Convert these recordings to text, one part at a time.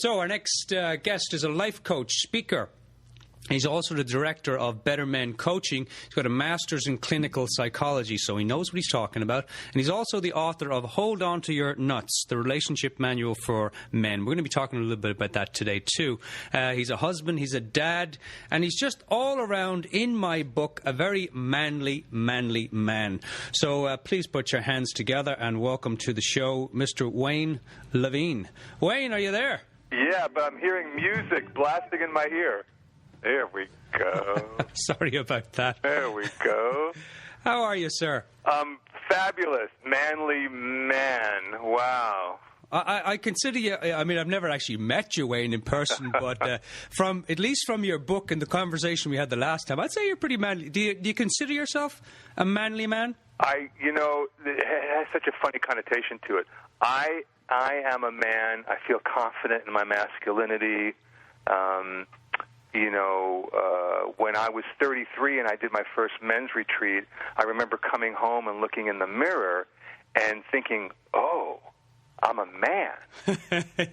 So our next guest is a life coach, speaker. He's also the director of Better Men Coaching. He's got a master's in clinical psychology, so he knows what he's talking about. And he's also the author of Hold On to Your Nuts, the relationship manual for men. We're going to be talking a little bit about that today, too. He's a husband, he's a dad, and he's just all around, in my book, a very manly man. So please put your hands together and welcome to the show, Mr. Wayne Levine. Wayne, are you there? Yeah, but I'm hearing music blasting in my ear. There we go. Sorry about that. There we go. How are you, sir? Fabulous. Manly man. Wow. I consider you, I mean, I've never actually met you, Wayne, in person, but at least from your book and the conversation we had the last time, I'd say you're pretty manly. Do you consider yourself a manly man? It has such a funny connotation to it. I am a man. I feel confident in my masculinity. When I was 33 and I did my first men's retreat, I remember coming home and looking in the mirror and thinking, oh, I'm a man.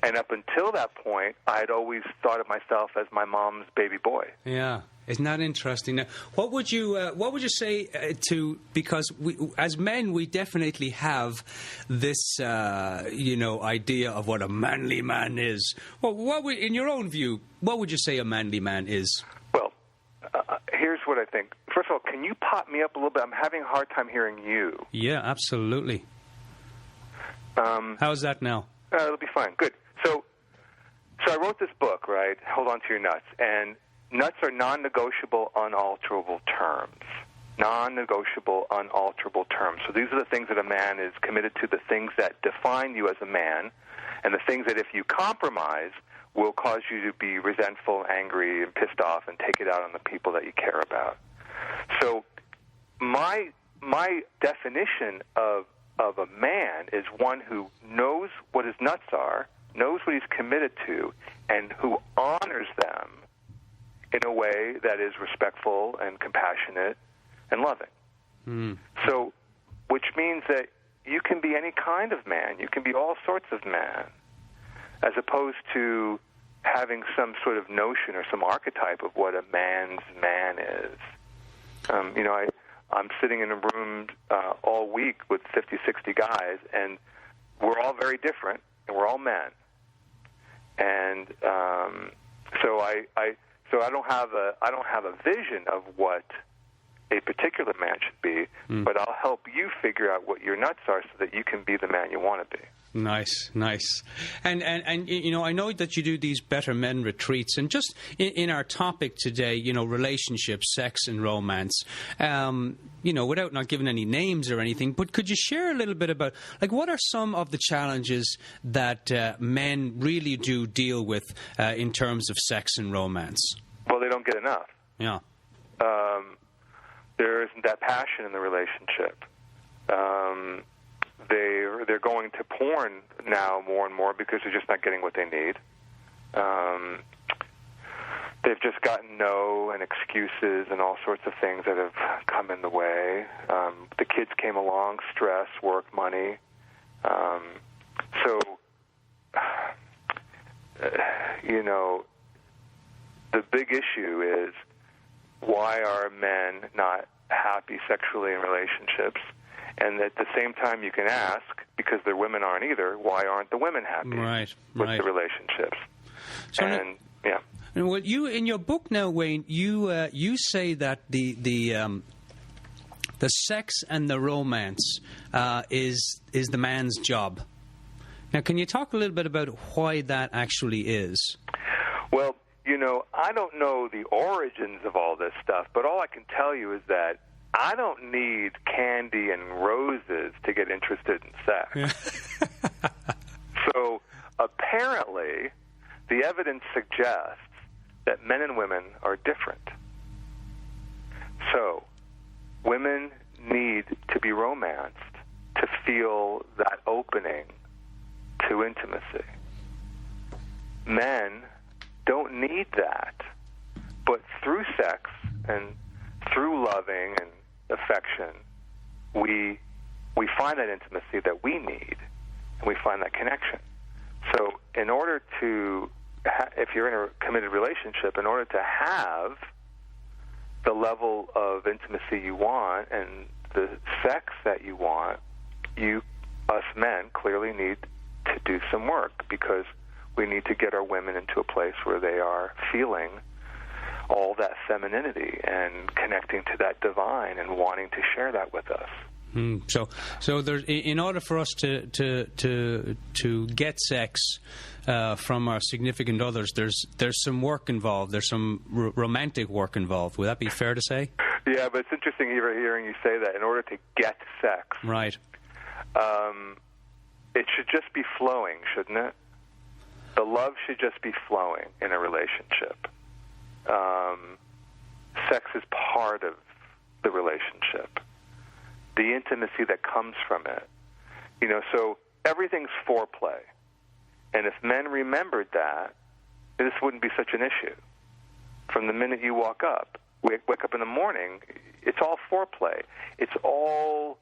And up until that point, I had always thought of myself as my mom's baby boy. Yeah. Isn't that interesting? Now, what would you say because as men, we definitely have this, idea of what a manly man is. Well, in your own view, what would you say a manly man is? Well, here's what I think. First of all, can you pop me up a little bit? I'm having a hard time hearing you. Yeah, absolutely. How's that now? It'll be fine. Good. So I wrote this book, right? Hold On to Your Nuts, and nuts are non-negotiable, unalterable terms. Non-negotiable, unalterable terms. So these are the things that a man is committed to, the things that define you as a man, and the things that if you compromise will cause you to be resentful, angry, and pissed off and take it out on the people that you care about. So my definition of a man is one who knows what his nuts are, knows what he's committed to, and who honors them in a way that is respectful and compassionate and loving. So, which means that you can be any kind of man. You can be all sorts of man, as opposed to having some sort of notion or some archetype of what a man's man is. I'm sitting in a room all week with 50, 60 guys, and we're all very different, and we're all men. And so I don't have a vision of what a particular man should be, but I'll help you figure out what your nuts are so that you can be the man you want to be. Nice. And I know that you do these Better Men retreats, and just in our topic today, relationships, sex and romance, without not giving any names or anything, but could you share a little bit about, what are some of the challenges that men really do deal with in terms of sex and romance? Well, they don't get enough. Yeah. There isn't that passion in the relationship. They're going to porn now more and more because they're just not getting what they need. They've just gotten no and excuses and all sorts of things that have come in the way. The kids came along, stress, work, money. The big issue is, why are men not happy sexually in relationships? And at the same time, you can ask, because their women aren't either, why aren't the women happy with the relationships? So yeah. Well, you in your book now, Wayne, you say that the sex and the romance is the man's job. Now, can you talk a little bit about why that actually is? Well, I don't know the origins of all this stuff, but all I can tell you is that I don't need candy and roses to get interested in sex. Yeah. So apparently, the evidence suggests that men and women are different. So women need to be romanced to feel that opening to intimacy. Men don't need that, but through sex and through loving and affection, we find that intimacy that we need, and we find that connection. So in order to, if you're in a committed relationship, in order to have the level of intimacy you want and the sex that you want, us men clearly need to do some work, because we need to get our women into a place where they are feeling all that femininity and connecting to that divine and wanting to share that with us. So there's, in order for us to get sex from our significant others, there's some work involved. There's some romantic work involved. Would that be fair to say? Yeah, but it's interesting hearing you say that. In order to get sex, right? It should just be flowing, shouldn't it? The love should just be flowing in a relationship. Sex is part of the relationship. The intimacy that comes from it. So everything's foreplay. And if men remembered that, this wouldn't be such an issue. From the minute you wake up in the morning, it's all foreplay. It's all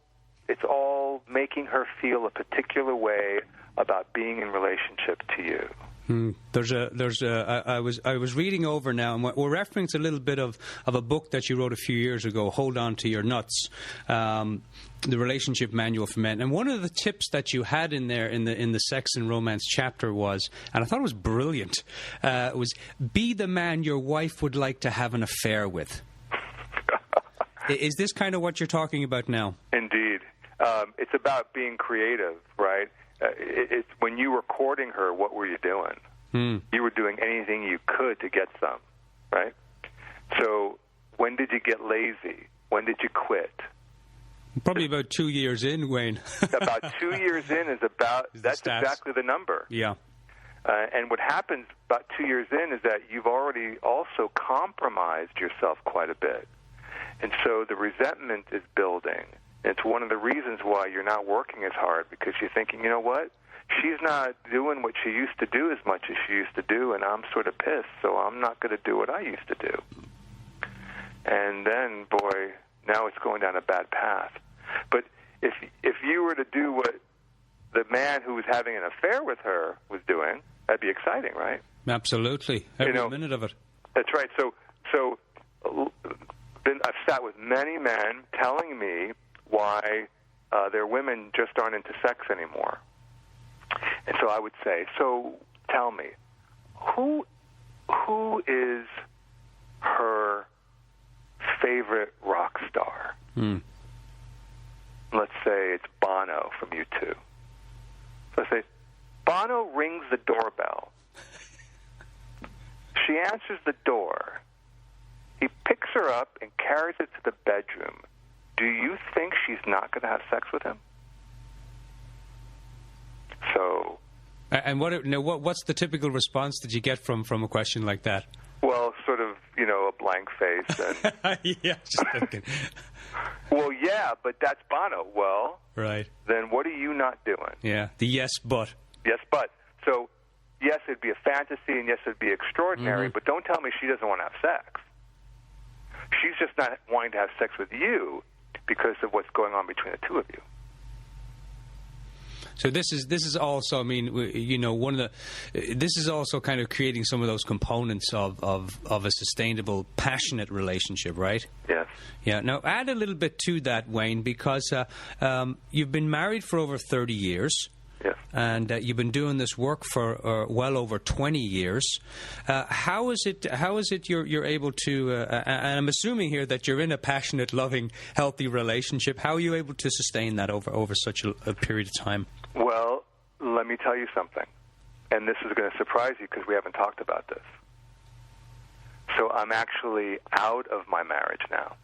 making her feel a particular way about being in relationship to you. I was reading over now, and we're referencing a little bit of a book that you wrote a few years ago, Hold On to Your Nuts, the relationship manual for men. And one of the tips that you had in there in the sex and romance chapter was, and I thought it was brilliant, was be the man your wife would like to have an affair with. Is this kind of what you're talking about now? Indeed. It's about being creative, right? It's when you were courting her, what were you doing? You were doing anything you could to get some, right? So when did you get lazy? When did you quit? Probably about 2 years in, Wayne. About 2 years in that's exactly the number. Yeah. And what happens about 2 years in is that you've already also compromised yourself quite a bit. And so the resentment is building. It's one of the reasons why you're not working as hard, because you're thinking, you know what? She's not doing what she used to do as much as she used to do, and I'm sort of pissed, so I'm not going to do what I used to do. And then, boy, now it's going down a bad path. But if you were to do what the man who was having an affair with her was doing, that'd be exciting, right? Absolutely. Every minute of it. That's right. So then I've sat with many men telling me why their women just aren't into sex anymore. And so I would say, so tell me, who is her favorite rock star? Let's say it's Bono from U2. So I say, Bono rings the doorbell. She answers the door. He picks her up and carries her to the bedroom. Do you think she's not going to have sex with him? So, and what's the typical response that you get from a question like that? Well, sort of, a blank face. And yeah, just thinking. Well, yeah, but that's Bono. Well, right. Then what are you not doing? Yeah, the yes, but. Yes, but. So, yes, it'd be a fantasy, and yes, it'd be extraordinary, but don't tell me she doesn't want to have sex. She's just not wanting to have sex with you because of what's going on between the two of you. So this is also, I mean, this is also kind of creating some of those components of a sustainable, passionate relationship, right? Yes. Yeah. Now, add a little bit to that, Wayne, because you've been married for over 30 years. Yes. And you've been doing this work for well over 20 years. How is it you're able to, and I'm assuming here that you're in a passionate, loving, healthy relationship. How are you able to sustain that over such a period of time? Well, let me tell you something. And this is going to surprise you because we haven't talked about this. So I'm actually out of my marriage now.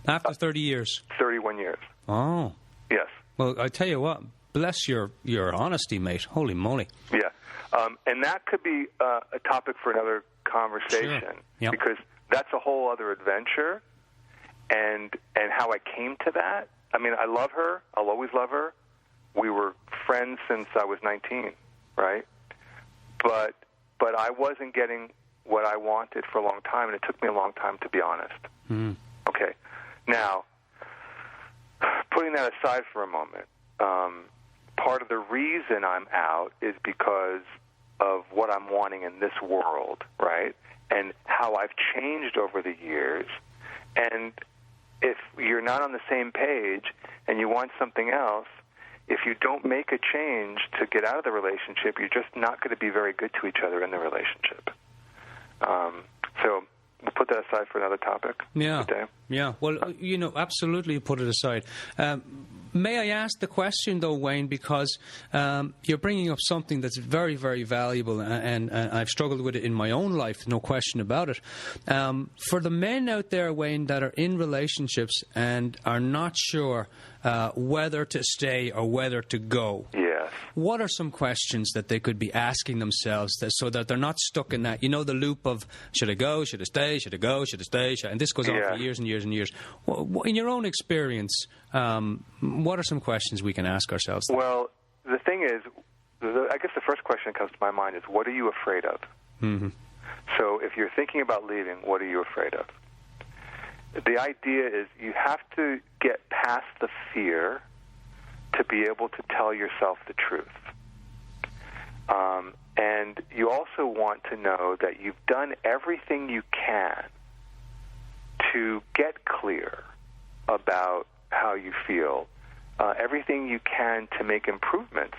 After 30 years? 31 years. Oh. Yes. Well, I tell you what. Bless your honesty, mate. Holy moly. Yeah. And that could be a topic for another conversation. Sure. Yep. Because that's a whole other adventure. And how I came to that. I mean, I love her. I'll always love her. We were friends since I was 19, right? But I wasn't getting what I wanted for a long time, and it took me a long time, to be honest. Okay. Now, putting that aside for a moment, part of the reason I'm out is because of what I'm wanting in this world, right? And how I've changed over the years. And if you're not on the same page and you want something else, if you don't make a change to get out of the relationship, you're just not going to be very good to each other in the relationship. So we'll put that aside for another topic. Yeah. Today. Yeah. Well, absolutely put it aside. May I ask the question, though, Wayne, because you're bringing up something that's very, very valuable, and I've struggled with it in my own life, no question about it. For the men out there, Wayne, that are in relationships and are not sure whether to stay or whether to go, Yes. what are some questions that they could be asking themselves so that they're not stuck in that, the loop of should I go, should I stay, should I go, should I stay, and this goes on for years and years and years. In your own experience, what are some questions we can ask ourselves? Well, the thing is, I guess the first question that comes to my mind is, what are you afraid of? Mm-hmm. So if you're thinking about leaving, what are you afraid of? The idea is you have to get past the fear to be able to tell yourself the truth. And you also want to know that you've done everything you can to get clear about how you feel, everything you can to make improvements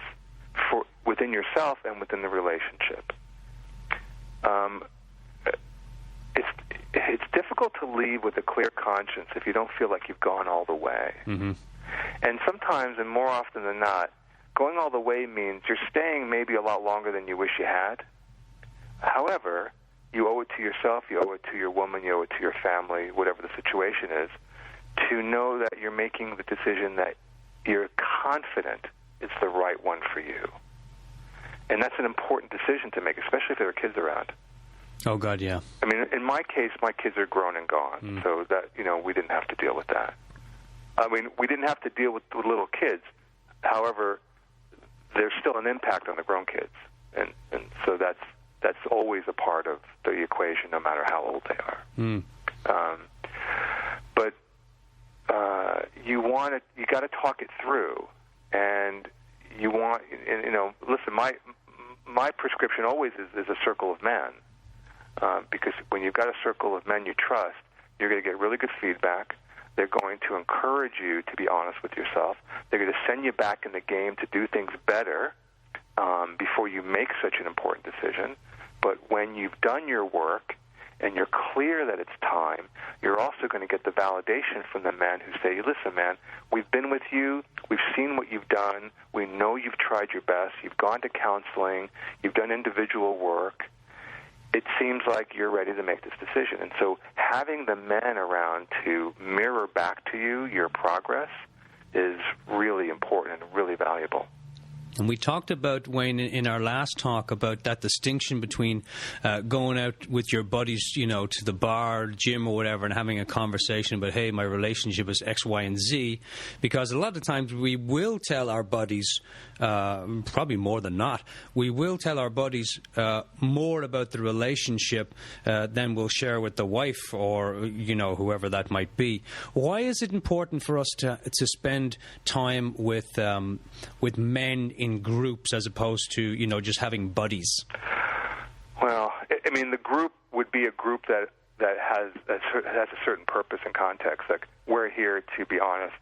within yourself and within the relationship. It's difficult to leave with a clear conscience if you don't feel like you've gone all the way. Mm-hmm. And sometimes, and more often than not, going all the way means you're staying maybe a lot longer than you wish you had. However, you owe it to yourself, you owe it to your woman, you owe it to your family, whatever the situation is, to know that you're making the decision that you're confident it's the right one for you. And that's an important decision to make, especially if there are kids around. Oh, God, yeah. I mean, in my case, my kids are grown and gone, so that, we didn't have to deal with that. I mean, we didn't have to deal with little kids. However, there's still an impact on the grown kids, and so that's always a part of the equation, no matter how old they are. But you got to talk it through, and listen. My prescription always is a circle of men, because when you've got a circle of men you trust, you're going to get really good feedback. They're going to encourage you to be honest with yourself. They're going to send you back in the game to do things better before you make such an important decision. But when you've done your work and you're clear that it's time, you're also going to get the validation from the men who say, listen, man, we've been with you. We've seen what you've done. We know you've tried your best. You've gone to counseling. You've done individual work. It seems like you're ready to make this decision. And so having the men around to mirror back to you your progress is really important and really valuable. And we talked about, Wayne, in our last talk about that distinction between going out with your buddies, to the bar, gym or whatever, and having a conversation about, hey, my relationship is X, Y, and Z. Because a lot of times we will tell our buddies, probably more than not, we will tell our buddies more about the relationship than we'll share with the wife or, whoever that might be. Why is it important for us to spend time with men in groups as opposed to, just having buddies? Well, I mean, the group would be a group that has a certain purpose and context. Like, we're here to be honest.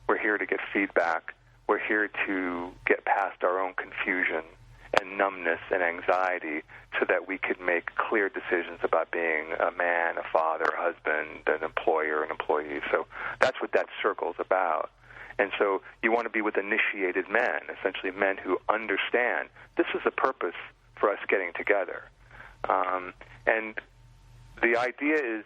We're here to get feedback. We're here to get past our own confusion and numbness and anxiety so that we could make clear decisions about being a man, a father, a husband, an employer, an employee. So that's what that circle's about. And so you want to be with initiated men, essentially men who understand this is the purpose for us getting together. And the idea is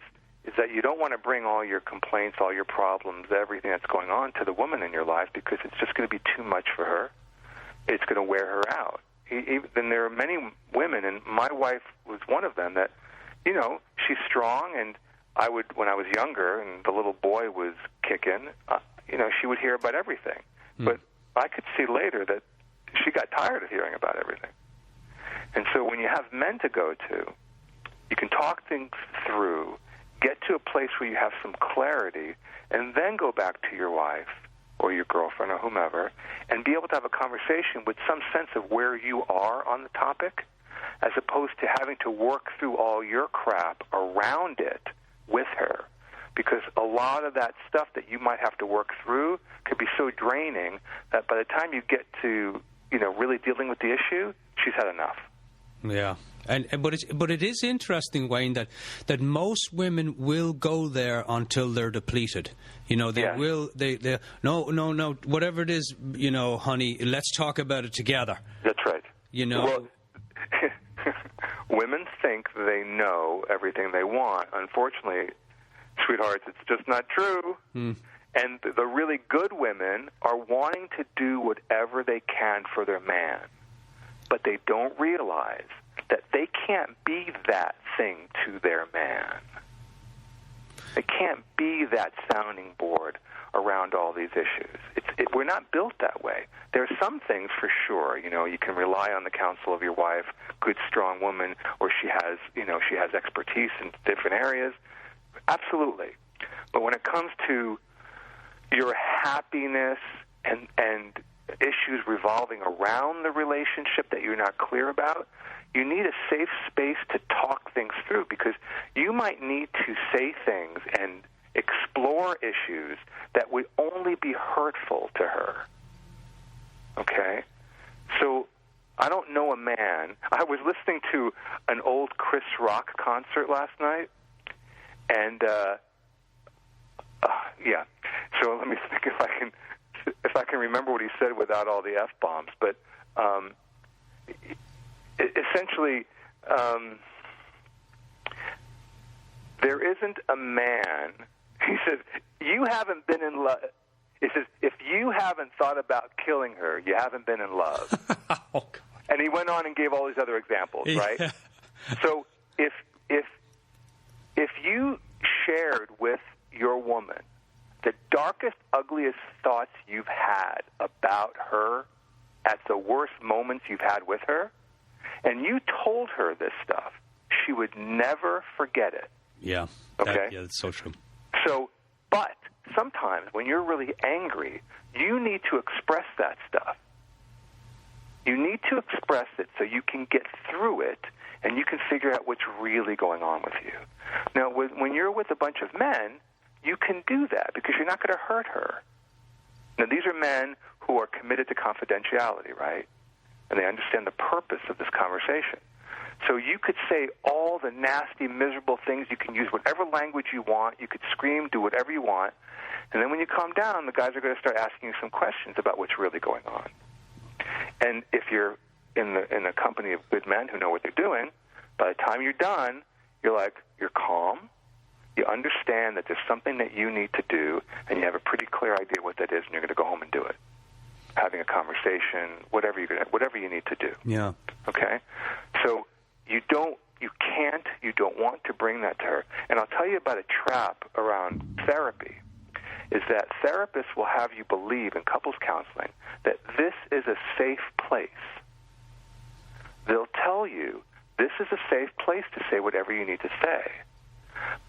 that you don't want to bring all your complaints, all your problems, everything that's going on to the woman in your life, because it's just going to be too much for her. It's going to wear her out. And there are many women, and my wife was one of them, that, she's strong, and when I was younger and the little boy was kicking, she would hear about everything. But I could see later that she got tired of hearing about everything. And so when you have men to go to, you can talk things through, get to a place where you have some clarity, and then go back to your wife or your girlfriend or whomever, and be able to have a conversation with some sense of where you are on the topic, as opposed to having to work through all your crap around it with her. Because a lot of that stuff that you might have to work through could be so draining that by the time you get to, really dealing with the issue, she's had enough. Yeah, but it is interesting, Wayne, that most women will go there until they're depleted. Will. No, whatever it is, honey, let's talk about it together. That's right. Well, women think they know everything they want. Unfortunately, sweethearts, it's just not true. And the really good women are wanting to do whatever they can for their man, but they don't realize that they can't be that thing to their man. They can't be that sounding board around all these issues. We're not built that way. There are some things for sure. You can rely on the counsel of your wife, good, strong woman, or she has expertise in different areas. Absolutely. But when it comes to your happiness and issues revolving around the relationship that you're not clear about, you need a safe space to talk things through, because you might need to say things and explore issues that would only be hurtful to her. Okay? So I don't know a man. I was listening to an old Chris Rock concert last night, and yeah. So let me think if I can remember what he said without all the F-bombs. But essentially, there isn't a man. He says, you haven't been in love. He says, if you haven't thought about killing her, you haven't been in love. Oh, God. And he went on and gave all these other examples, right? Yeah. So if you shared with your woman the darkest, ugliest thoughts you've had about her at the worst moments you've had with her, and you told her this stuff, she would never forget it. Yeah. Okay? That's so true. So, but sometimes when you're really angry, you need to express that stuff. You need to express it so you can get through it and you can figure out what's really going on with you. Now, when you're with a bunch of men, you can do that because you're not going to hurt her. Now, these are men who are committed to confidentiality, right? And they understand the purpose of this conversation. So you could say all the nasty, miserable things. You can use whatever language you want. You could scream, do whatever you want. And then when you calm down, the guys are going to start asking you some questions about what's really going on. And if you're in a company of good men who know what they're doing, by the time you're done, you're calm. You understand that there's something that you need to do, and you have a pretty clear idea what that is, and you're going to go home and do it. Having a conversation, whatever you need to do. Yeah. Okay? So you don't want to bring that to her. And I'll tell you about a trap around therapy, is that therapists will have you believe in couples counseling that this is a safe place. They'll tell you this is a safe place to say whatever you need to say.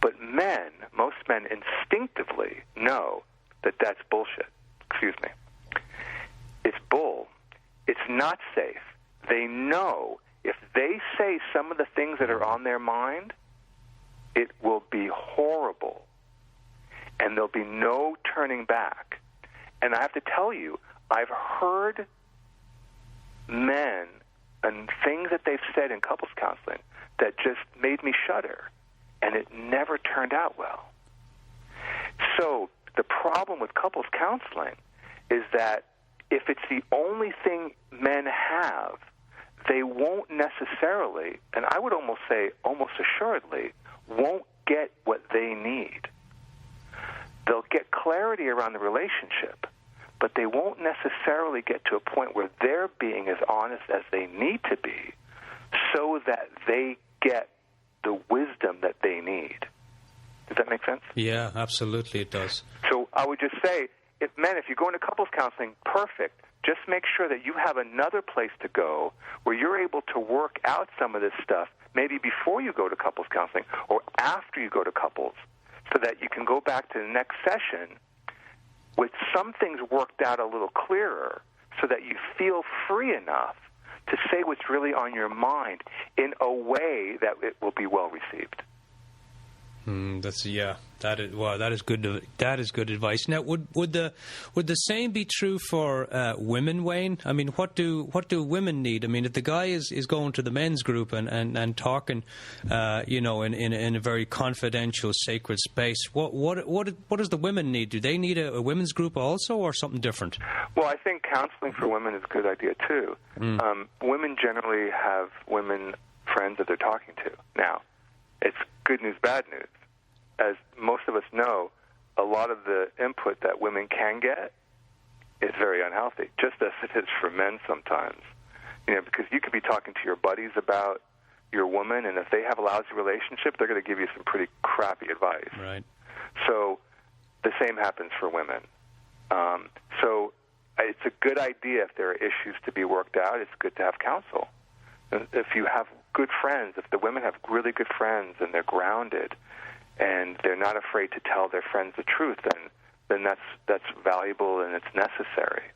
But most men instinctively know that that's bullshit. Excuse me. It's bull. It's not safe. They know if they say some of the things that are on their mind, it will be horrible. And there'll be no turning back. And I have to tell you, I've heard men and things that they've said in couples counseling that just made me shudder. And it never turned out well. So the problem with couples counseling is that if it's the only thing men have, they won't necessarily, and I would almost say almost assuredly, won't get what they need. They'll get clarity around the relationship, but they won't necessarily get to a point where they're being as honest as they need to be so that they get the wisdom that they need. Does that make sense? Yeah, absolutely it does. So I would just say, if you're going to couples counseling, perfect. Just make sure that you have another place to go where you're able to work out some of this stuff, maybe before you go to couples counseling or after you go to couples, so that you can go back to the next session with some things worked out a little clearer so that you feel free enough to say what's really on your mind in a way that it will be well received. That is good. That is good advice. Now, would the same be true for women, Wayne? I mean, what do women need? I mean, if the guy is going to the men's group and talking, in a very confidential, sacred space, what does the women need? Do they need a women's group also, or something different? Well, I think counseling for women is a good idea too. Women generally have women friends that they're talking to. Now, it's good news, bad news. As most of us know, a lot of the input that women can get is very unhealthy, just as it is for men sometimes. Because you could be talking to your buddies about your woman, and if they have a lousy relationship, they're going to give you some pretty crappy advice. Right. So the same happens for women. So it's a good idea if there are issues to be worked out. It's good to have counsel. If you have good friends, if the women have really good friends and they're grounded, and they're not afraid to tell their friends the truth, then that's valuable and it's necessary.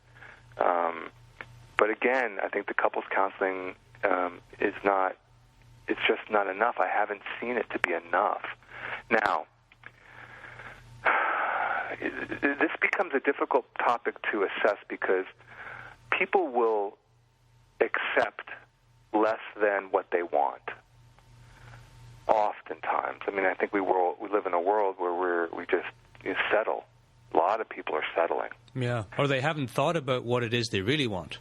But again, I think the couples counseling it's just not enough. I haven't seen it to be enough. Now, this becomes a difficult topic to assess because people will accept less than what they want. Oftentimes, I mean, I think we live in a world where we just settle. A lot of people are settling. Yeah, or they haven't thought about what it is they really want.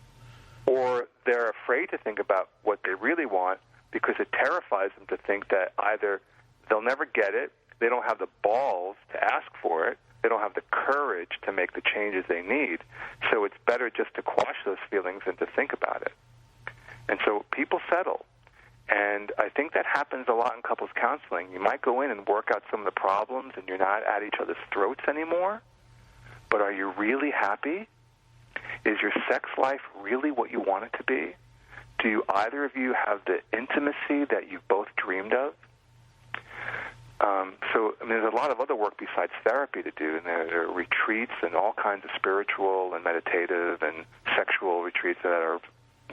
Or they're afraid to think about what they really want because it terrifies them to think that either they'll never get it, they don't have the balls to ask for it, they don't have the courage to make the changes they need. So it's better just to quash those feelings than to think about it. And so people settle. And I think that happens a lot in couples counseling. You might go in and work out some of the problems and you're not at each other's throats anymore, but are you really happy? Is your sex life really what you want it to be? Do either of you have the intimacy that you both dreamed of? There's a lot of other work besides therapy to do, and there are retreats and all kinds of spiritual and meditative and sexual retreats that are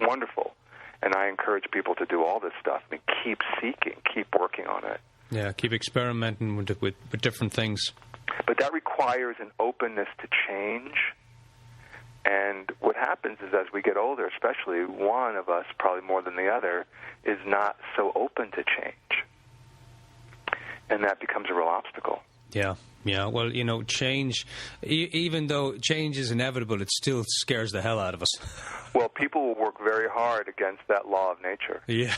wonderful. And I encourage people to do all this stuff. I mean, keep seeking, keep working on it. Yeah, keep experimenting with different things. But that requires an openness to change. And what happens is as we get older, especially one of us, probably more than the other, is not so open to change. And that becomes a real obstacle. Yeah. Well, change, even though change is inevitable, it still scares the hell out of us. Well, people will work very hard against that law of nature. Yeah,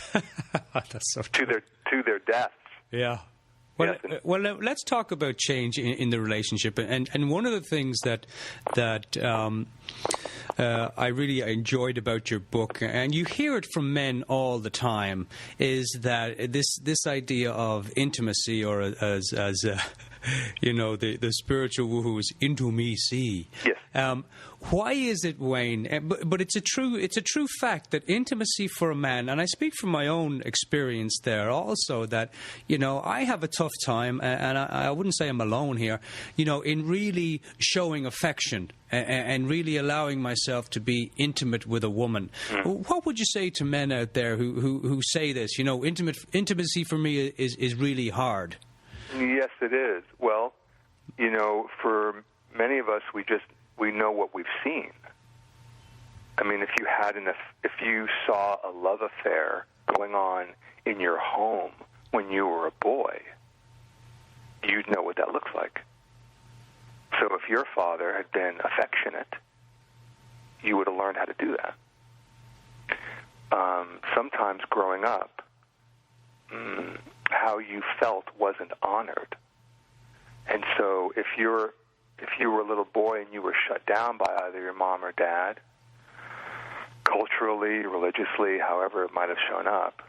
that's so true. To their deaths. Yeah. Well, let's talk about change in the relationship, and one of the things that I really enjoyed about your book, and you hear it from men all the time, is that this idea of intimacy, or as the spiritual woohoo is intimacy. Yes. Why is it, Wayne? But it's a true fact that intimacy for a man, and I speak from my own experience there also, that I have a tough time, and I wouldn't say I'm alone here, in really showing affection and really allowing myself to be intimate with a woman. What would you say to men out there who say this? Intimacy for me is really hard. Yes, it is. Well, for many of us, we know what we've seen. I mean, if you saw a love affair going on in your home when you were a boy, you'd know what that looks like. So if your father had been affectionate, you would have learned how to do that. Sometimes growing up, how you felt wasn't honored. And so if you were a little boy and you were shut down by either your mom or dad, culturally, religiously, however it might have shown up,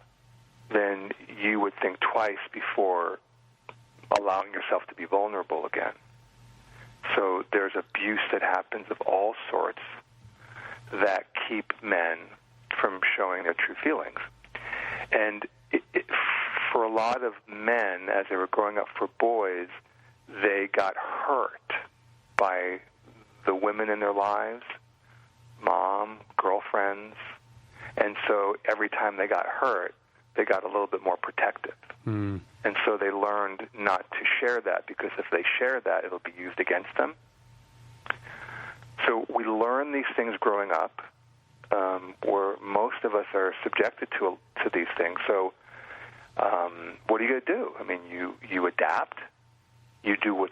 then you would think twice before allowing yourself to be vulnerable again. So there's abuse that happens of all sorts that keep men from showing their true feelings. And for a lot of men, as they were growing up for boys, they got hurt by the women in their lives, mom, girlfriends, and so every time they got hurt, they got a little bit more protective. Mm. And so they learned not to share that, because if they share that, it'll be used against them. So we learn these things growing up, where most of us are subjected to these things. So what are you going to do? I mean, you adapt. You do what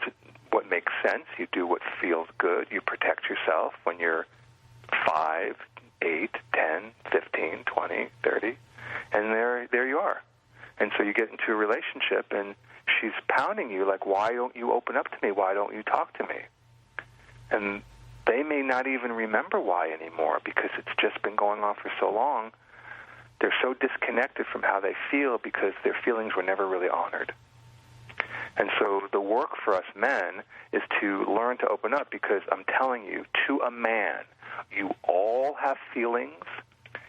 makes sense. You do what feels good. You protect yourself when you're 5, 8, 10, 15, 20, 30, and there you are. And so you get into a relationship, and she's pounding you like, why don't you open up to me? Why don't you talk to me? And they may not even remember why anymore, because it's just been going on for so long. They're so disconnected from how they feel because their feelings were never really honored. And so the work for us men is to learn to open up, because I'm telling you, to a man, you all have feelings.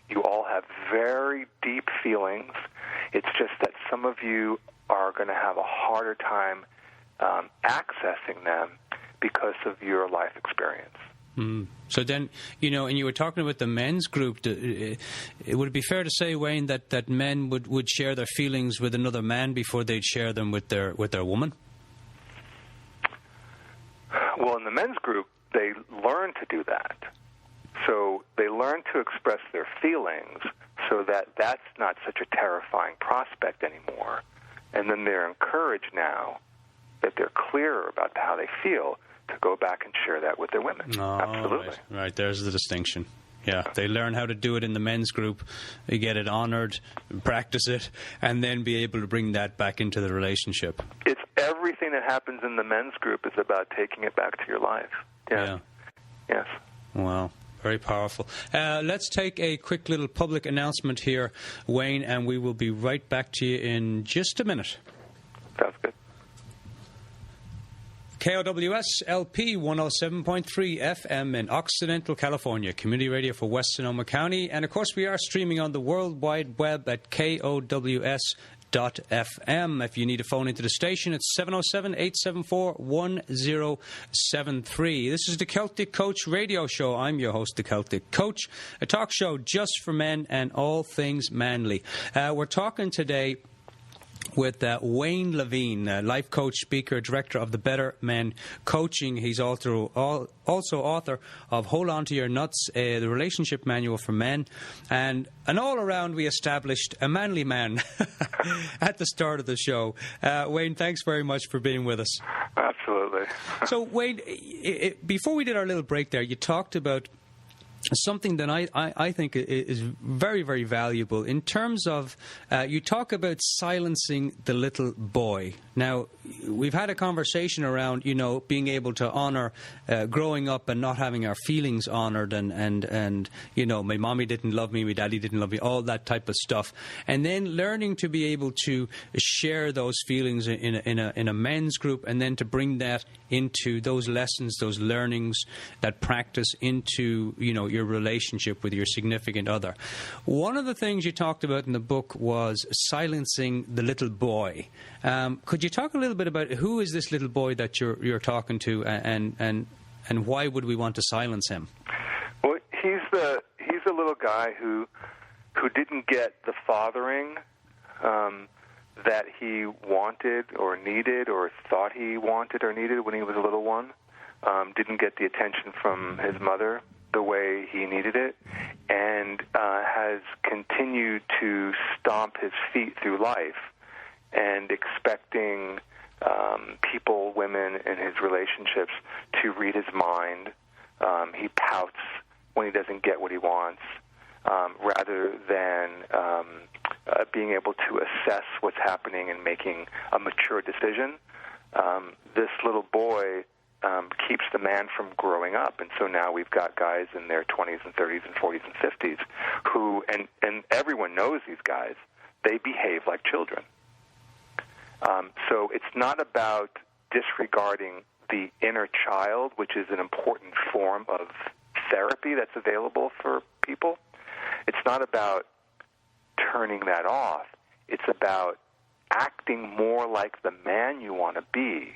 You all have very deep feelings. It's just that some of you are going to have a harder time accessing them because of your life experience. Mm. So then, and you were talking about the men's group. Would it be fair to say, Wayne, that men would share their feelings with another man before they'd share them with their woman? Well, in the men's group, they learn to do that. So they learn to express their feelings so that that's not such a terrifying prospect anymore. And then they're encouraged now that they're clearer about how they feel to go back and share that with their women. Oh, absolutely. Right, there's the distinction. Yeah, they learn how to do it in the men's group, they get it honored, practice it, and then be able to bring that back into the relationship. It's everything that happens in the men's group is about taking it back to your life. Yeah. Yes. Wow. Very powerful. Let's take a quick little public announcement here, Wayne, and we will be right back to you in just a minute. Sounds good. KOWS LP 107.3 FM in Occidental, California, community radio for West Sonoma County. And, of course, we are streaming on the World Wide Web at KOWS.FM. If you need to phone into the station, it's 707-874-1073. This is the Celtic Coach radio show. I'm your host, the Celtic Coach, a talk show just for men and all things manly. We're talking today with Wayne Levine, life coach, speaker, director of the Better Men Coaching. He's also author of Hold On to Your Nuts, the relationship manual for men. And all around, we established a manly man at the start of the show. Wayne, thanks very much for being with us. Absolutely. So, Wayne, before we did our little break there, you talked about something that I think is very, very valuable in terms of you talk about silencing the little boy. Now, we've had a conversation around, being able to honor growing up and not having our feelings honored and my mommy didn't love me, my daddy didn't love me, all that type of stuff. And then learning to be able to share those feelings in a men's group, and then to bring that into those lessons, those learnings, that practice into, your relationship with your significant other. One of the things you talked about in the book was silencing the little boy. Could you talk a little bit about who is this little boy that you're talking to, and why would we want to silence him? Well, he's a little guy who didn't get the fathering that he wanted or needed or thought he wanted or needed when he was a little one. Didn't get the attention from his mother the way he needed it, and has continued to stomp his feet through life and expecting people, women in his relationships to read his mind. He pouts when he doesn't get what he wants, rather than being able to assess what's happening and making a mature decision. This little boy keeps the man from growing up. And so now we've got guys in their 20s and 30s and 40s and 50s who, and everyone knows these guys, they behave like children. So it's not about disregarding the inner child, which is an important form of therapy that's available for people. It's not about turning that off. It's about acting more like the man you want to be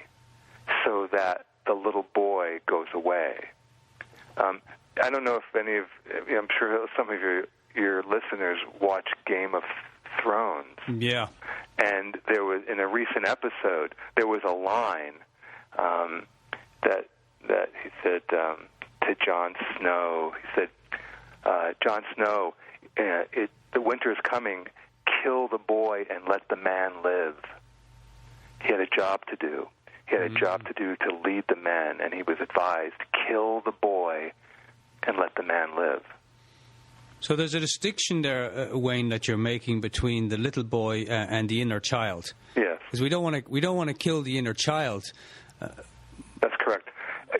so that the little boy goes away. I don't know if any of, I'm sure some of your listeners watch Game of Thrones. Yeah. And there was, in a recent episode, there was a line that he said to Jon Snow. He said, Jon Snow, the winter is coming. Kill the boy and let the man live. He had a job to do. He had a job to do to lead the men, and he was advised, kill the boy and let the man live. So there's a distinction there, Wayne, that you're making between the little boy and the inner child. Yes. Because we don't want to kill the inner child. That's correct.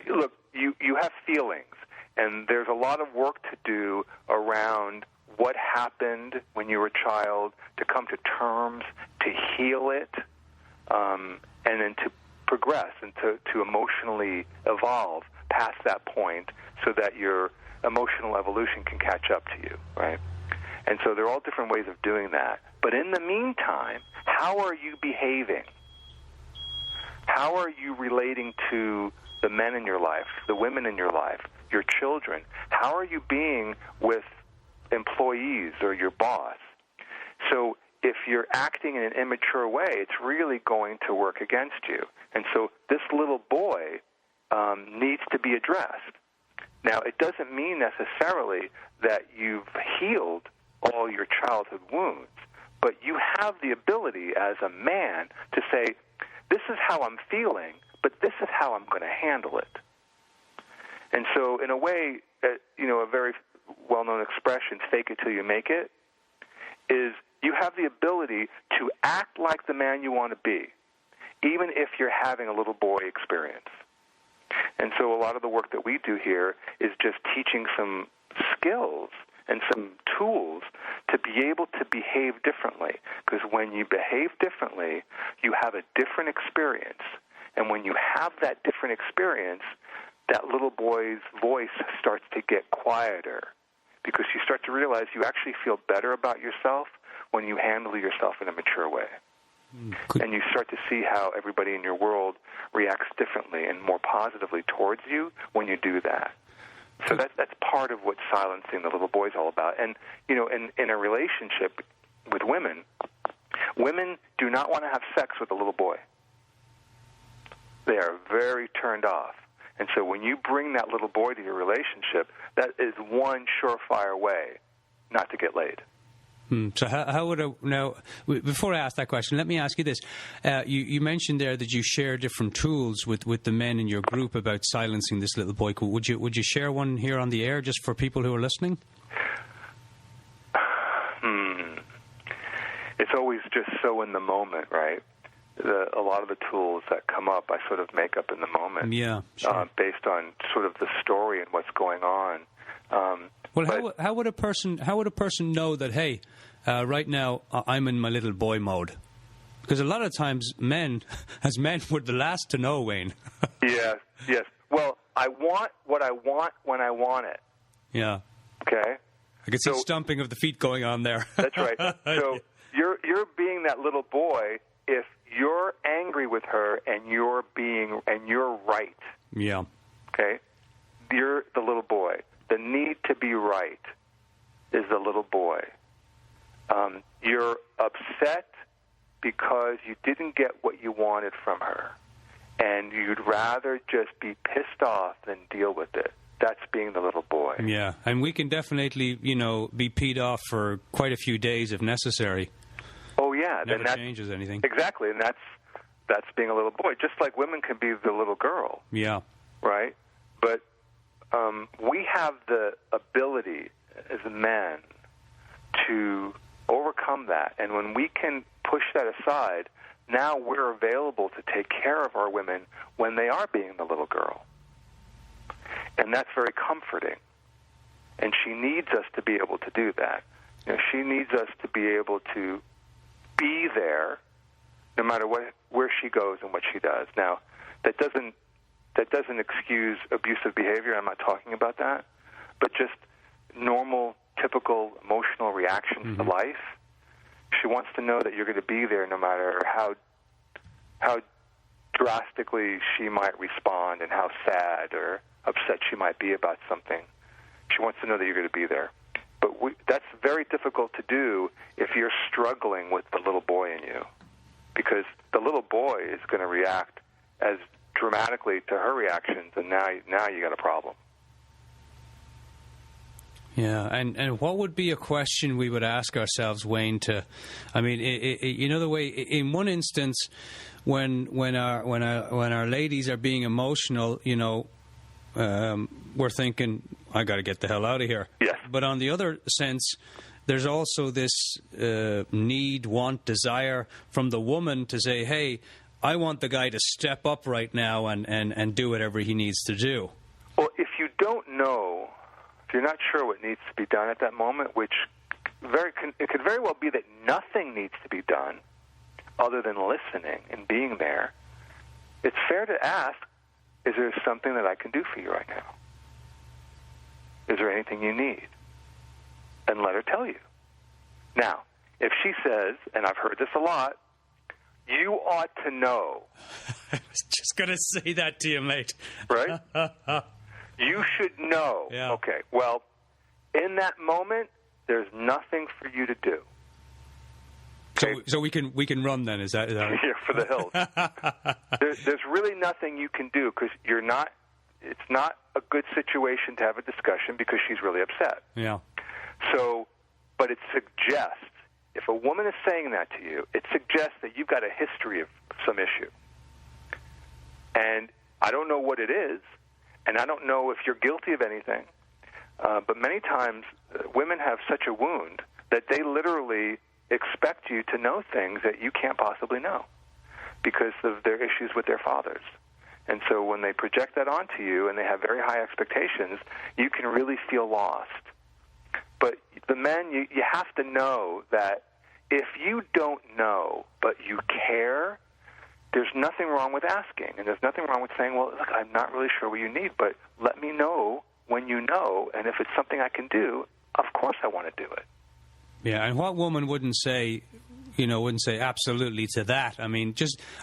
Look, you have feelings, and there's a lot of work to do around what happened when you were a child, to come to terms, to heal it, and then to progress and to emotionally evolve past that point so that your emotional evolution can catch up to you, right? And so there are all different ways of doing that. But in the meantime, how are you behaving? How are you relating to the men in your life, the women in your life, your children? How are you being with employees or your boss? So if you're acting in an immature way, it's really going to work against you. And so this little boy needs to be addressed. Now, it doesn't mean necessarily that you've healed all your childhood wounds, but you have the ability as a man to say, this is how I'm feeling, but this is how I'm going to handle it. And so, in a way, a very well-known expression, fake it till you make it, is you have the ability to act like the man you want to be, even if you're having a little boy experience. And so a lot of the work that we do here is just teaching some skills and some tools to be able to behave differently. Because when you behave differently, you have a different experience. And when you have that different experience, that little boy's voice starts to get quieter, because you start to realize you actually feel better about yourself when you handle yourself in a mature way. And you start to see how everybody in your world reacts differently and more positively towards you when you do that. So that's part of what silencing the little boy is all about. And, in a relationship with women, women do not want to have sex with a little boy. They are very turned off. And so when you bring that little boy to your relationship, that is one surefire way not to get laid. So how would now, before I ask that question, let me ask you this. You mentioned there that you share different tools with the men in your group about silencing this little boy. Would you share one here on the air just for people who are listening? It's always just so in the moment, right? A lot of the tools that come up, I sort of make up in the moment. Yeah, sure. Based on sort of the story and what's going on. How would a person know that, hey, right now I'm in my little boy mode? Because a lot of times as men, we're the last to know, Wayne. Yes. Well, I want what I want when I want it. Yeah. Okay. I can see stomping of the feet going on there. That's right. So you're being that little boy if you're angry with her and you're right. Yeah. Okay. You're the little boy. The need to be right is the little boy. You're upset because you didn't get what you wanted from her, and you'd rather just be pissed off than deal with it. That's being the little boy. Yeah, and we can definitely, be peed off for quite a few days if necessary. Oh, yeah. Never changes anything. Exactly, and that's being a little boy. Just like women can be the little girl. Yeah. Right? But we have the ability as men to overcome that. And when we can push that aside, now we're available to take care of our women when they are being the little girl. And that's very comforting. And she needs us to be able to do that. She needs us to be able to be there no matter where she goes and what she does. Now, that doesn't excuse abusive behavior. I'm not talking about that. But just normal, typical emotional reactions to life. She wants to know that you're going to be there no matter how drastically she might respond and how sad or upset she might be about something. She wants to know that you're going to be there. But that's very difficult to do if you're struggling with the little boy in you, because the little boy is going to react as dramatically to her reactions, and now you got a problem. Yeah, and what would be a question we would ask ourselves, Wayne? You know, the way in one instance, when our ladies are being emotional, you know, we're thinking, I got to get the hell out of here. Yes. But on the other sense, there's also this need, want, desire from the woman to say, hey, I want the guy to step up right now and do whatever he needs to do. Well, if you don't know, if you're not sure what needs to be done at that moment, which it could very well be that nothing needs to be done other than listening and being there, it's fair to ask, is there something that I can do for you right now? Is there anything you need? And let her tell you. Now, if she says, and I've heard this a lot, you ought to know. I was just going to say that to you, mate. Right? You should know. Yeah. Okay, well, in that moment, there's nothing for you to do. Okay? So we can run then, is that right? Yeah, for the hills. There's really nothing you can do because it's not a good situation to have a discussion because she's really upset. Yeah. So, but it suggests, if a woman is saying that to you, it suggests that you've got a history of some issue. And I don't know what it is, and I don't know if you're guilty of anything, but many times women have such a wound that they literally expect you to know things that you can't possibly know because of their issues with their fathers. And so when they project that onto you and they have very high expectations, you can really feel lost. But the men, you have to know that if you don't know but you care, there's nothing wrong with asking. And there's nothing wrong with saying, well, look, I'm not really sure what you need, but let me know when you know. And if it's something I can do, of course I want to do it. Yeah, and what woman wouldn't say absolutely to that? I mean,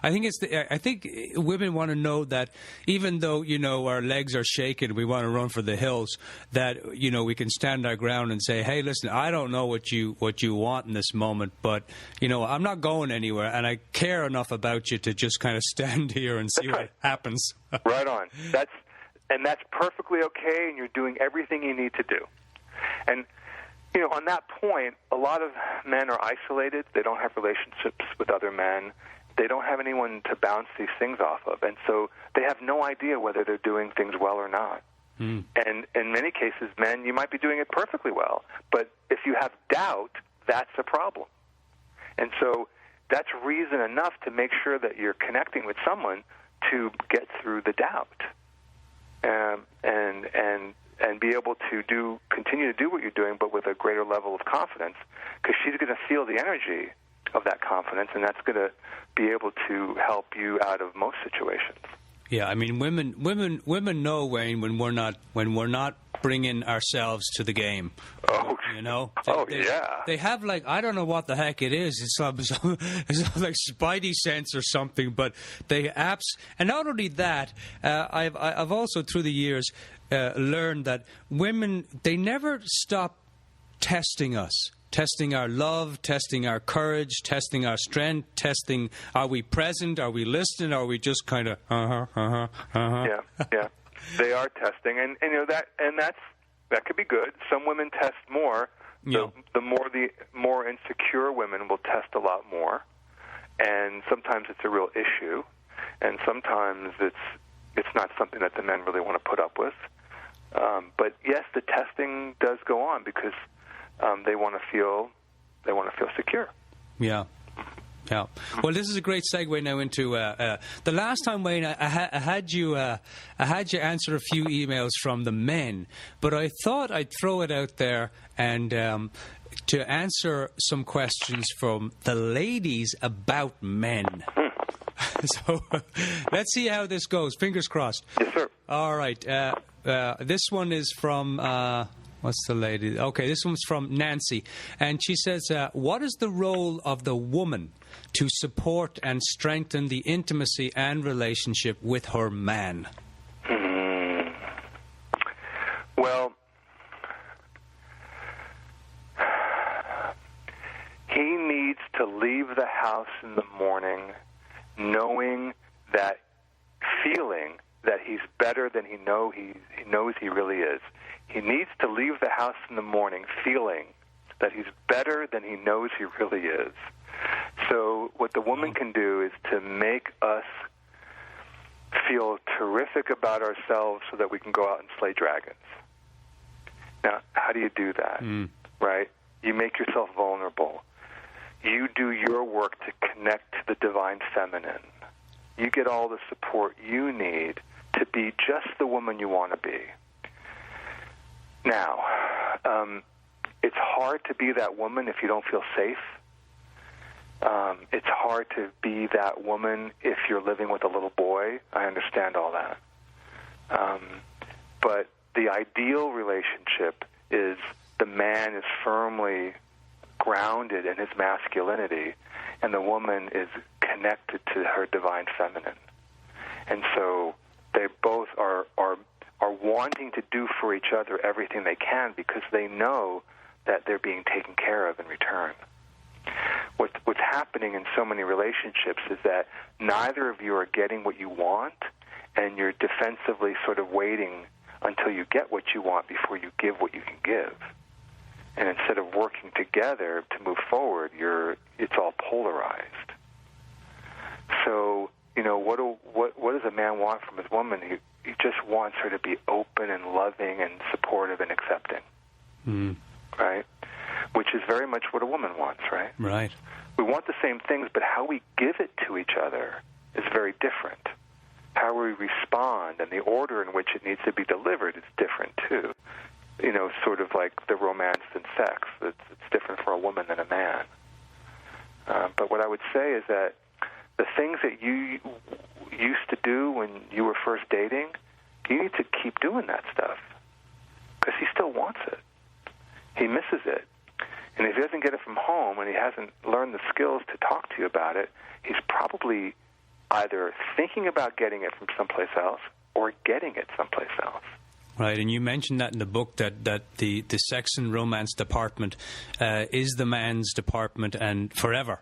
I think women want to know that even though, you know, our legs are shaking, we want to run for the hills, that, you know, we can stand our ground and say, hey, listen, I don't know what you want in this moment, but, you know, I'm not going anywhere, and I care enough about you to just kind of stand here and see what happens. Right on. That's perfectly okay, and you're doing everything you need to do. And you know, on that point, a lot of men are isolated. They don't have relationships with other men. They don't have anyone to bounce these things off of. And so they have no idea whether they're doing things well or not. Mm. And in many cases, men, you might be doing it perfectly well. But if you have doubt, that's a problem. And so that's reason enough to make sure that you're connecting with someone to get through the doubt. And be able to continue to do what you're doing, but with a greater level of confidence, because she's going to feel the energy of that confidence, and that's going to be able to help you out of most situations. Yeah, I mean, women know, Wayne, when we're not bringing ourselves to the game. Oh, you know. They have, like, I don't know what the heck it is. It's like spidey sense or something. But they and not only that, I've also through the years learned that women, they never stop testing us. Testing our love, testing our courage, testing our strength, testing, are we present, are we listening, are we just kind of, Yeah. They are testing, and you know that could be good. Some women test more. Yeah. The more insecure women will test a lot more, and sometimes it's a real issue, and sometimes it's not something that the men really want to put up with. But yes, the testing does go on because they want to feel secure. Yeah. Yeah. Well, this is a great segue now into the last time, Wayne. I had you answer a few emails from the men, but I thought I'd throw it out there and to answer some questions from the ladies about men. So let's see how this goes. Fingers crossed. Yes, sir. All right. This one is from. What's the lady? Okay, this one's from Nancy. And she says, what is the role of the woman to support and strengthen the intimacy and relationship with her man? house in the morning knowing that feeling that he's better than he knows he really is. He needs to leave the house in the morning feeling that he's better than he knows he really is. So what the woman can do is to make us feel terrific about ourselves so that we can go out and slay dragons. Now, how do you do that? Right? You make yourself vulnerable. You do your work to connect to the divine feminine. You get all the support you need to be just the woman you want to be. Now, it's hard to be that woman if you don't feel safe. It's hard to be that woman if you're living with a little boy. I understand all that. But the ideal relationship is the man is firmly grounded in his masculinity, and the woman is connected to her divine feminine. And so they both are wanting to do for each other everything they can because they know that they're being taken care of in return. What's happening in so many relationships is that neither of you are getting what you want, and you're defensively sort of waiting until you get what you want before you give what you can give. And instead of working together to move forward, it's all polarized. So, what does a man want from his woman? He just wants her to be open and loving and supportive and accepting, right? Which is very much what a woman wants, right? Right. We want the same things, but how we give it to each other is very different. How we respond and the order in which it needs to be delivered is different, too. Sort of like the romance and sex. It's different for a woman than a man. But what I would say is that the things that you used to do when you were first dating, you need to keep doing that stuff because he still wants it. He misses it. And if he doesn't get it from home and he hasn't learned the skills to talk to you about it, he's probably either thinking about getting it from someplace else or getting it someplace else. Right, and you mentioned that in the book that the sex and romance department is the man's department and forever.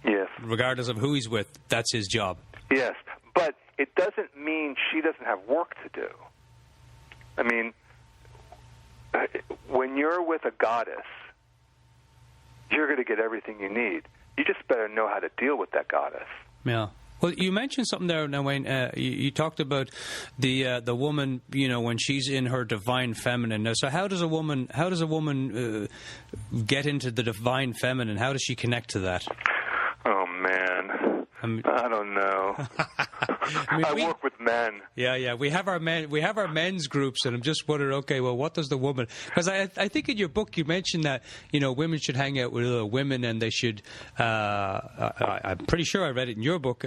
Yes. Regardless of who he's with, that's his job. Yes, but it doesn't mean she doesn't have work to do. I mean, when you're with a goddess, you're going to get everything you need. You just better know how to deal with that goddess. Yeah. Well, you mentioned something there now, Wayne. You talked about the woman, when she's in her divine feminine. Now, so how does a woman get into the divine feminine? How does she connect to that? Oh man, I don't know. I work with men. Yeah. We have our men's groups, and I'm just wondering. Okay, well, what does the woman? Because I think in your book you mentioned that women should hang out with other women, and they should. I'm pretty sure I read it in your book.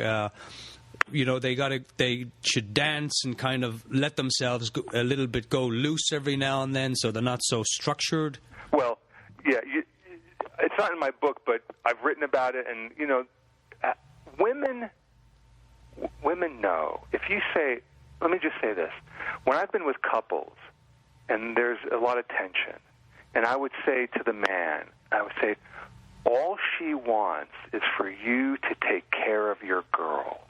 They should dance and kind of let themselves a little bit go loose every now and then, so they're not so structured. Well, yeah, it's not in my book, but I've written about it, and women know. If you say, let me just say this. When I've been with couples and there's a lot of tension, and I would say to the man, all she wants is for you to take care of your girl.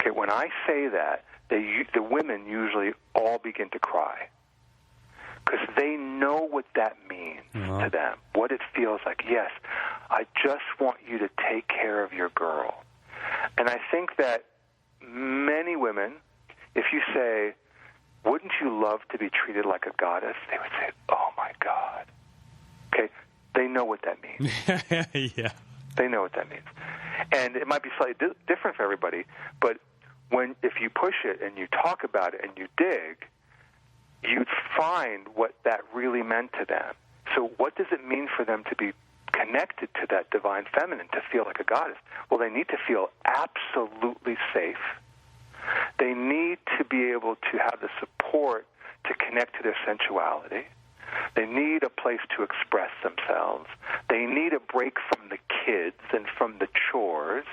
Okay, when I say that, the women usually all begin to cry because they know what that means to them, what it feels like. Yes, I just want you to take care of your girl. And I think that many women, if you say, wouldn't you love to be treated like a goddess? They would say, oh, my God. Okay, they know what that means. Yeah. They know what that means. And it might be slightly different for everybody, but if you push it and you talk about it and you dig, you'd find what that really meant to them. So what does it mean for them to be connected to that divine feminine, to feel like a goddess? Well, they need to feel absolutely safe. They need to be able to have the support to connect to their sensuality. They need a place to express themselves. They need a break from the kids and from the chores.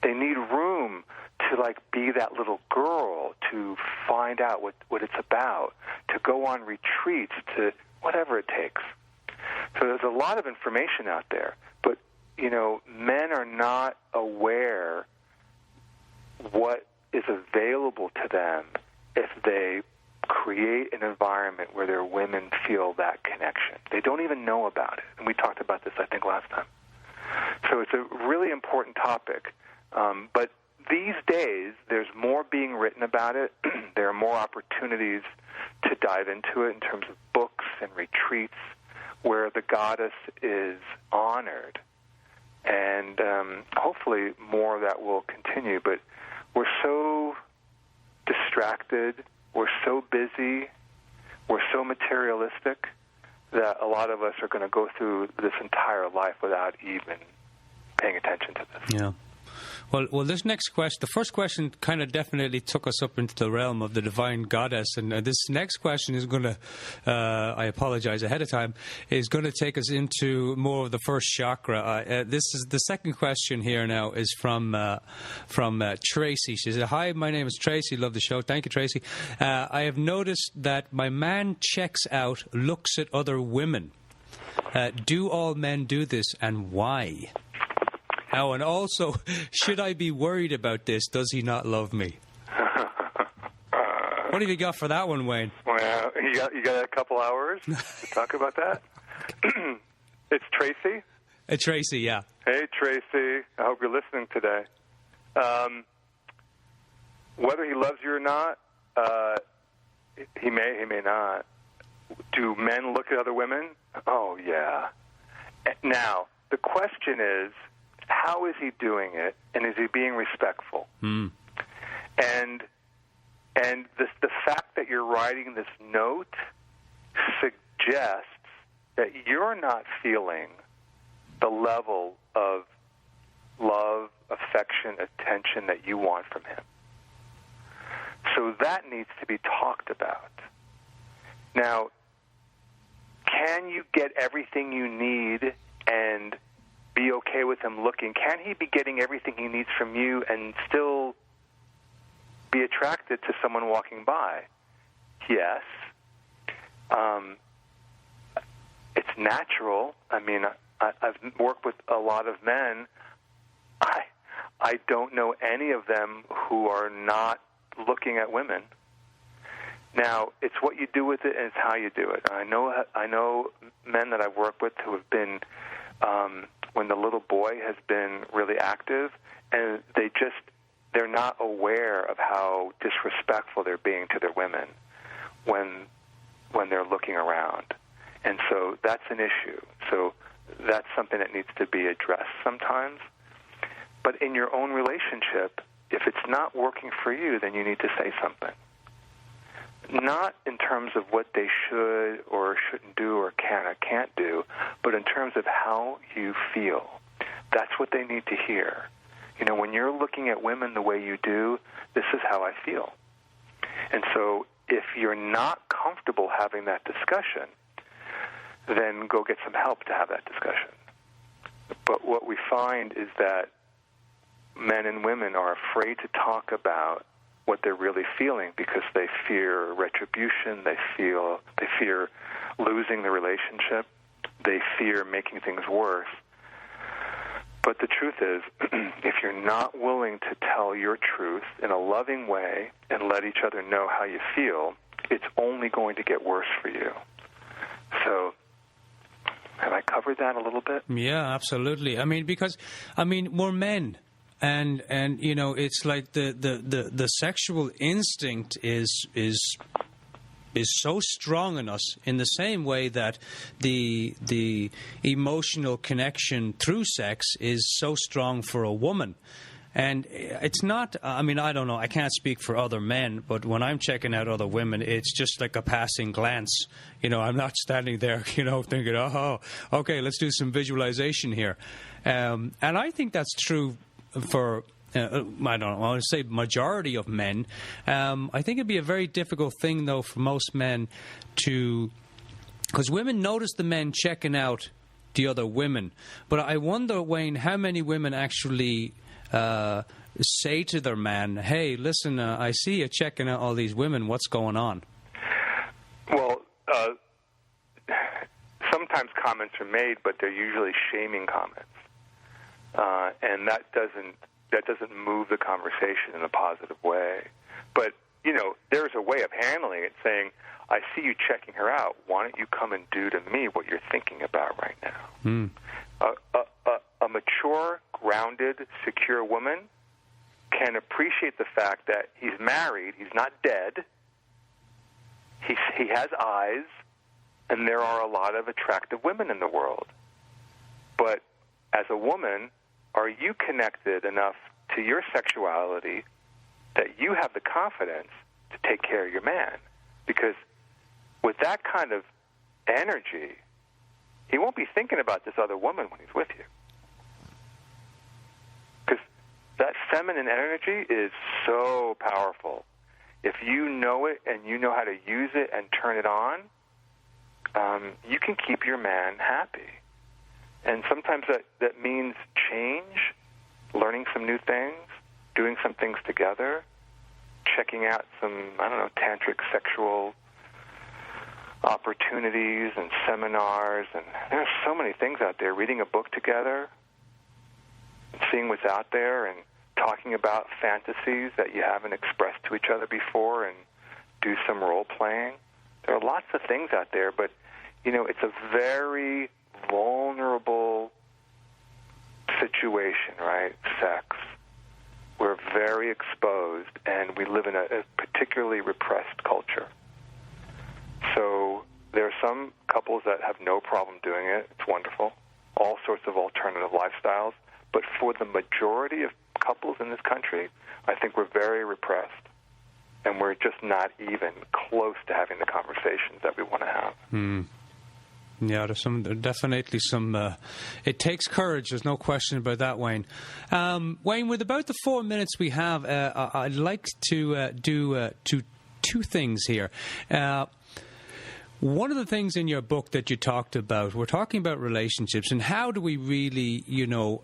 They need room to be that little girl, to find out what it's about, to go on retreats, to whatever it takes. So there's a lot of information out there, but men are not aware what is available to them if they create an environment where their women feel that connection. They don't even know about it. And we talked about this, I think, last time. So it's a really important topic. But these days, there's more being written about it. There are more opportunities to dive into it in terms of books and retreats where the goddess is honored. And hopefully more of that will continue. But we're so distracted, we're so busy, we're so materialistic that a lot of us are going to go through this entire life without even paying attention to this. Yeah. Well, this next question, the first question kind of definitely took us up into the realm of the divine goddess, and this next question is going to, I apologize ahead of time, is going to take us into more of the first chakra. This is the second question here now is from Tracy. She said, "Hi, my name is Tracy. Love the show. Thank you, Tracy. I have noticed that my man checks out, looks at other women. Do all men do this, and why? Oh, and also, should I be worried about this? Does he not love me?" What have you got for that one, Wayne? Well, you got a couple hours to talk about that? It's Tracy? Tracy, yeah. Hey, Tracy. I hope you're listening today. Whether he loves you or not, he may not. Do men look at other women? Oh, yeah. Now, the question is, how is he doing it, and is he being respectful? And the fact that you're writing this note suggests that you're not feeling the level of love, affection, attention that you want from him. So that needs to be talked about. Now, can you get everything you need and be okay with him looking? Can he be getting everything he needs from you and still be attracted to someone walking by? Yes. It's natural. I mean, I've worked with a lot of men. I don't know any of them who are not looking at women. Now, it's what you do with it and it's how you do it. I know men that I've worked with who have been, when the little boy has been really active, and they're not aware of how disrespectful they're being to their women when they're looking around. And so that's an issue. So that's something that needs to be addressed sometimes. But in your own relationship, if it's not working for you, then you need to say something. Not in terms of what they should or shouldn't do or can or can't do, but in terms of how you feel. That's what they need to hear. When you're looking at women the way you do, this is how I feel. And so if you're not comfortable having that discussion, then go get some help to have that discussion. But what we find is that men and women are afraid to talk about what they're really feeling because they fear retribution, they fear losing the relationship, they fear making things worse. But the truth is, if you're not willing to tell your truth in a loving way and let each other know how you feel, it's only going to get worse for you. So, have I covered that a little bit? Yeah, absolutely. Because we're men. And it's like the sexual instinct is so strong in us in the same way that the emotional connection through sex is so strong for a woman. And it's not, I don't know, I can't speak for other men, but when I'm checking out other women, it's just like a passing glance. I'm not standing there, thinking, oh, okay, let's do some visualization here. And I think that's true for, I don't know, I would say majority of men. I think it'd be a very difficult thing, though, for most men because women notice the men checking out the other women. But I wonder, Wayne, how many women actually say to their man, hey, listen, I see you checking out all these women. What's going on? Well, sometimes comments are made, but they're usually shaming comments. and that doesn't move the conversation in a positive way. But there's a way of handling it, saying, I see you checking her out. Why don't you come and do to me what you're thinking about right now? A mature, grounded, secure woman can appreciate the fact that he's married, he's not dead, he has eyes, and there are a lot of attractive women in the world. But as a woman, are you connected enough to your sexuality that you have the confidence to take care of your man? Because with that kind of energy, he won't be thinking about this other woman when he's with you. Because that feminine energy is so powerful. If you know it and you know how to use it and turn it on, you can keep your man happy. And sometimes that means change, learning some new things, doing some things together, checking out some, tantric sexual opportunities and seminars. And there's so many things out there. Reading a book together, and seeing what's out there, and talking about fantasies that you haven't expressed to each other before, and do some role-playing. There are lots of things out there, but, it's a very vulnerable situation, right? Sex. We're very exposed, and we live in a particularly repressed culture. So there are some couples that have no problem doing it. It's wonderful. All sorts of alternative lifestyles. But for the majority of couples in this country, I think we're very repressed, and we're just not even close to having the conversations that we want to have. Yeah, there's definitely some. It takes courage. There's no question about that, Wayne. Wayne, with about the 4 minutes we have, I'd like to do two things here. One of the things in your book that you talked about, we're talking about relationships and how do we really,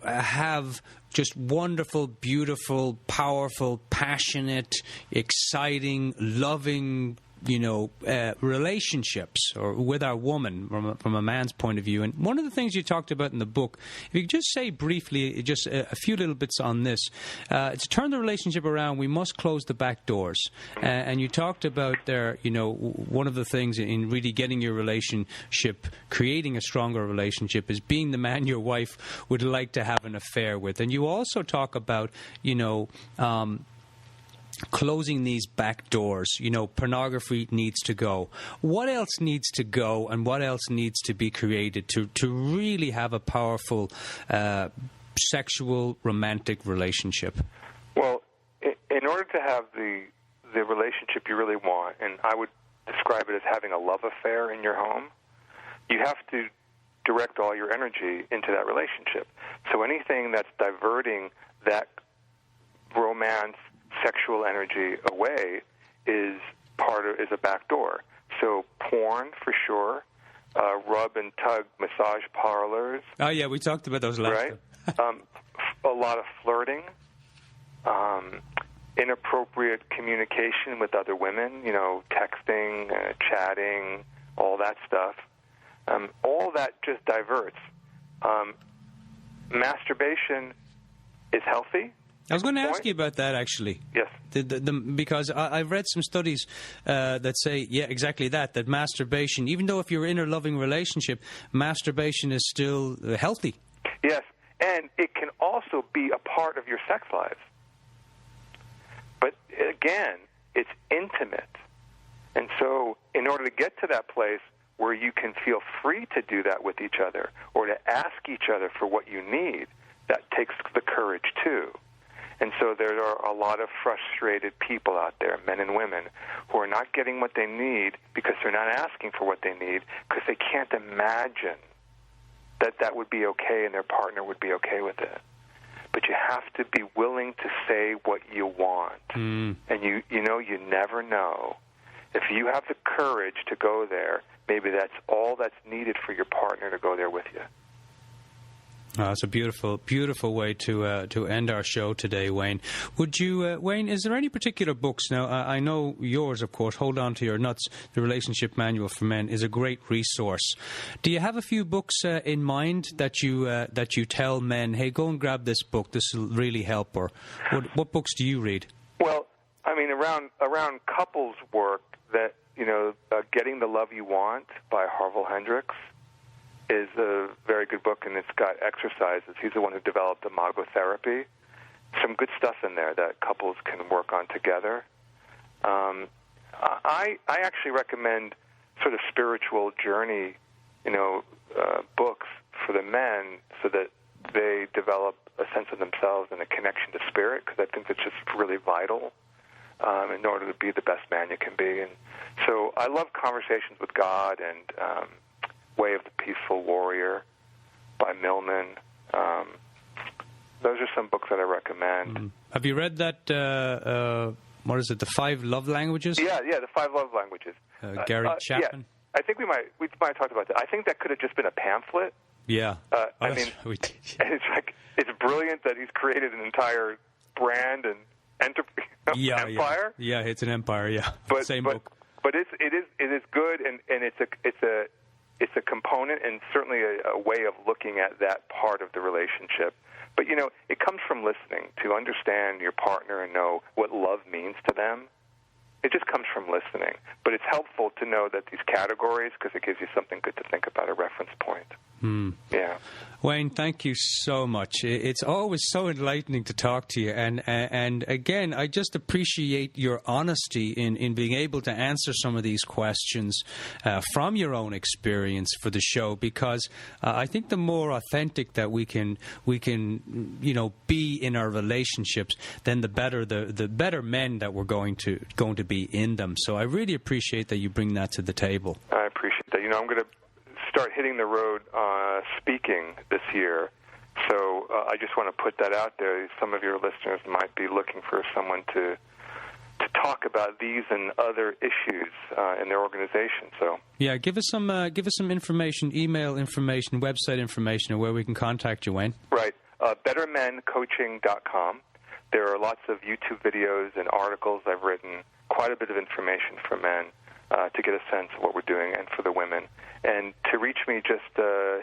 have just wonderful, beautiful, powerful, passionate, exciting, loving, relationships, or with our woman from a man's point of view. And one of the things you talked about in the book, if you could just say briefly, just a few little bits on this, to turn the relationship around, we must close the back doors. And you talked about there, one of the things in really getting your relationship, creating a stronger relationship, is being the man your wife would like to have an affair with. And you also talk about, closing these back doors. Pornography needs to go. What else needs to go, and what else needs to be created to really have a powerful sexual, romantic relationship? Well, in order to have the relationship you really want, and I would describe it as having a love affair in your home, you have to direct all your energy into that relationship. So anything that's diverting that romance, sexual energy away is a back door. So porn, for sure, rub and tug massage parlors. Oh yeah, we talked about those last time. A lot of flirting, inappropriate communication with other women, texting, chatting, all that stuff. All that just diverts. Masturbation is healthy. I was going to ask you about that, actually. Yes. Because I've read some studies that say, exactly that masturbation, even though if you're in a loving relationship, masturbation is still healthy. Yes, and it can also be a part of your sex life. But again, it's intimate. And so in order to get to that place where you can feel free to do that with each other, or to ask each other for what you need, that takes the courage too. And so there are a lot of frustrated people out there, men and women, who are not getting what they need because they're not asking for what they need, because they can't imagine that would be okay and their partner would be okay with it. But you have to be willing to say what you want. And you never know. If you have the courage to go there, maybe that's all that's needed for your partner to go there with you. It's a beautiful, beautiful way to end our show today, Wayne. Would you, Wayne? Is there any particular books? Now, I know yours, of course. Hold on to your nuts. The Relationship Manual for Men is a great resource. Do you have a few books in mind that you tell men, hey, go and grab this book. This will really help. Or what books do you read? Well, I mean, around couples work, that Getting the Love You Want by Harville Hendricks is a very good book, and it's got exercises. He's the one who developed imago therapy. Some good stuff in there that couples can work on together. I actually recommend sort of spiritual journey, books for the men so that they develop a sense of themselves and a connection to spirit, because I think that's just really vital in order to be the best man you can be. And so I love Conversations with God and Way of the Peaceful Warrior by Millman. Those are some books that I recommend. Have you read that, what is it, The 5 Love Languages? Yeah, The 5 Love Languages. Gary Chapman? Yeah. I think we might have talked about that. I think that could have just been a pamphlet. Yeah. It's brilliant that he's created an entire brand and empire. Yeah, it's an empire, yeah. But, Same book. But it is good, and it's a component and certainly a way of looking at that part of the relationship. But, it comes from listening. To understand your partner and know what love means to them, it just comes from listening. But it's helpful to know that these categories, because it gives you something good to think about, a reference point. Yeah. Wayne, thank you so much. It's always so enlightening to talk to you. And again, I just appreciate your honesty in being able to answer some of these questions from your own experience for the show, because I think the more authentic that we can be in our relationships, then the better men that we're going to be in them. So I really appreciate that you bring that to the table. I appreciate that. I'm going to start hitting the road speaking this year. So I just want to put that out there. Some of your listeners might be looking for someone to talk about these and other issues in their organization. So yeah, give us some information, email information, website information, where we can contact you, Wayne. Right, bettermencoaching.com. There are lots of YouTube videos and articles I've written, quite a bit of information for men to get a sense of what we're doing, and for the women. And to reach me, just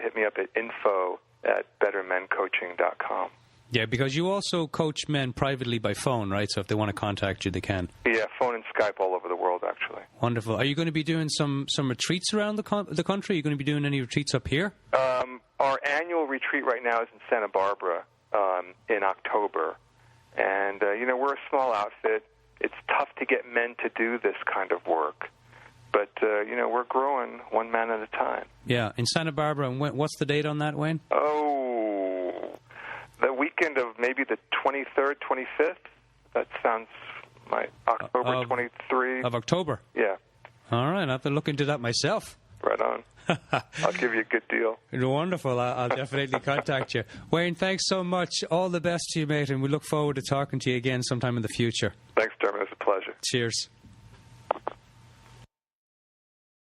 hit me up at info@bettermencoaching.com. Yeah, because you also coach men privately by phone, right? So if they want to contact you, they can. Yeah, phone and Skype all over the world, actually. Wonderful. Are you going to be doing some retreats around the country? Are you going to be doing any retreats up here? Our annual retreat right now is in Santa Barbara in October. And, we're a small outfit. It's tough to get men to do this kind of work. But, we're growing one man at a time. Yeah, in Santa Barbara. And what's the date on that, Wayne? Oh, the weekend of maybe the 23rd, 25th. That sounds like October 23. Of October? Yeah. All right, I'll have to look into that myself. Right on. I'll give you a good deal. Wonderful. I'll definitely contact you. Wayne, thanks so much. All the best to you, mate, and we look forward to talking to you again sometime in the future. Thanks, Dermot. It's a pleasure. Cheers.